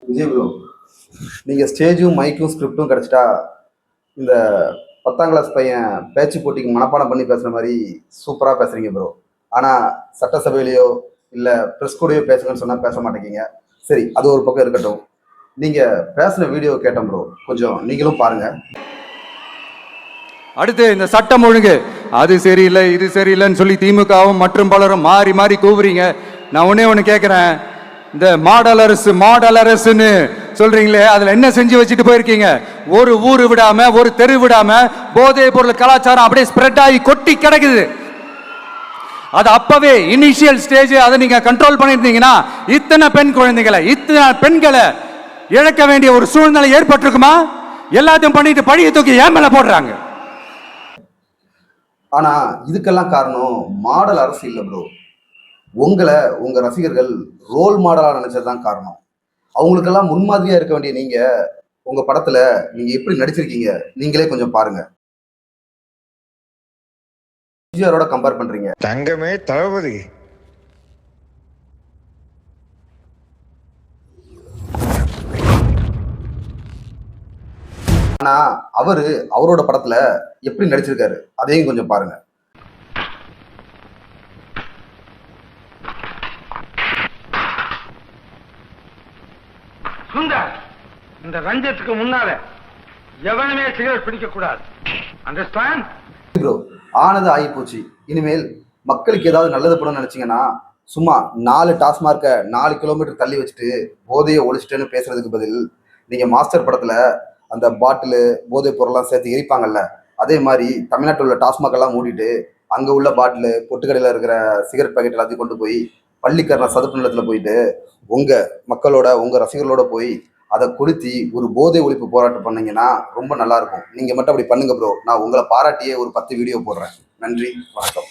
Vijay bro, நீங்க ஸ்டேஜும் மைக்கும் ஸ்கிரிப்டும் கிடைச்சிட்டா இந்த 10ஆம் கிளாஸ் பையன் பேச்சு போட்டிக்கு மனப்பாடம் பண்ணி பேசுற மாதிரி சூப்பரா பேசுறீங்க ப்ரோ. ஆனா சட்டசபையிலயோ இல்ல பிரஸ் கூடயோ பேசுங்கன்னு சொன்னா பேச மாட்டேங்க. சரி, அது ஒரு பக்கம் இருக்கட்டும். நீங்க பேசின வீடியோ கேட்டோம் ப்ரோ, கொஞ்சம் நீங்களும் பாருங்க. அடுத்து இந்த சட்டம் ஒழுங்கு அது சரியில்லை இது சரியில்லைன்னு சொல்லி திமுகவும் மற்றும் பலரும் மாறி மாறி கூவுறீங்க. நான் ஒண்ணு கேட்கிறேன், இந்த மாடல் அரசுன்னு சொல்றீங்களே, அதுல என்ன செஞ்சு வச்சுட்டு போயிருக்கீங்க? ஒரு ஊரு விடாம ஒரு தெரு விடாம போதை பொருள் கலாச்சாரம் அப்படியே ஸ்ப்ரெட் ஆகி கொட்டி கிடக்குது. அது அப்பவே இனிஷியல் ஸ்டேஜ் அதை நீங்க கண்ட்ரோல் பண்ணிருந்தீங்கன்னா இத்தனை பெண் குழந்தைகளை இத்தனை பெண்களை இழக்க வேண்டிய ஒரு சூழ்நிலை ஏற்பட்டிருக்குமா? எல்லாத்தையும் பண்ணிட்டு பழிய தூக்கி ஏன் மேல போடுறாங்க. ஆனா இதுக்கெல்லாம் காரணம் மாடல் அரசு இல்ல ப்ரோ. உங்களை உங்க ரசிகர்கள் ரோல் மாடலா நினைச்சதுதான் காரணம். அவங்களுக்கெல்லாம் முன்மாதிரியா இருக்க வேண்டிய நீங்க உங்க படத்துல நீங்க எப்படி நடிச்சிருக்கீங்க நீங்களே கொஞ்சம் பாருங்க. எம்ஜிஆரோட கம்பேர் பண்றீங்க. தங்கமே தளபதி. ஆனா அவரோட படத்துல எப்படி நடிச்சிருக்காரு அதையும் கொஞ்சம் பாருங்க. சுந்தர், இந்த ரஞ்சத்துக்கு முன்னால எவனுமே சிகரெட் பிடிக்க கூடாது. Understand bro? ஆனது ஆகி போச்சு. இனிமேல் மக்களுக்கு ஏதாவது நல்லது பண்ணணும்னு நினைச்சீங்கன்னா சும்மா 4 டாஸ்மார்க்கை 4 கிலோமீட்டர் தள்ளி வச்சுட்டு போதையை ஒழிச்சிட்டேன்னு பேசுறதுக்கு பதில் நீங்க மாஸ்டர் படத்துல அந்த பாட்டிலு போதை பொருள்லாம் சேர்த்து எரிப்பாங்கல்ல, அதே மாதிரி தமிழ்நாட்டில் உள்ள டாஸ்மாக் எல்லாம் மூடிட்டு அங்க உள்ள பாட்டிலு பொட்டுக்கடையில இருக்கிற சிகரெட் பாக்கெட் எல்லாத்தையும் கொண்டு போய் பள்ளிக்கரண சதுப்பு நிலத்துல போயிட்டு உங்க மக்களோட உங்க ரசிகர்களோட போய் அதை கொளுத்தி ஒரு போதை ஒழிப்பு போராட்டம் பண்ணீங்கன்னா ரொம்ப நல்லா இருக்கும். நீங்க மட்டும் அப்படி பண்ணுங்க ப்ரோ. நான் உங்களை பாராட்டியே ஒரு 10 வீடியோ போடுறேன். நன்றி, வணக்கம்.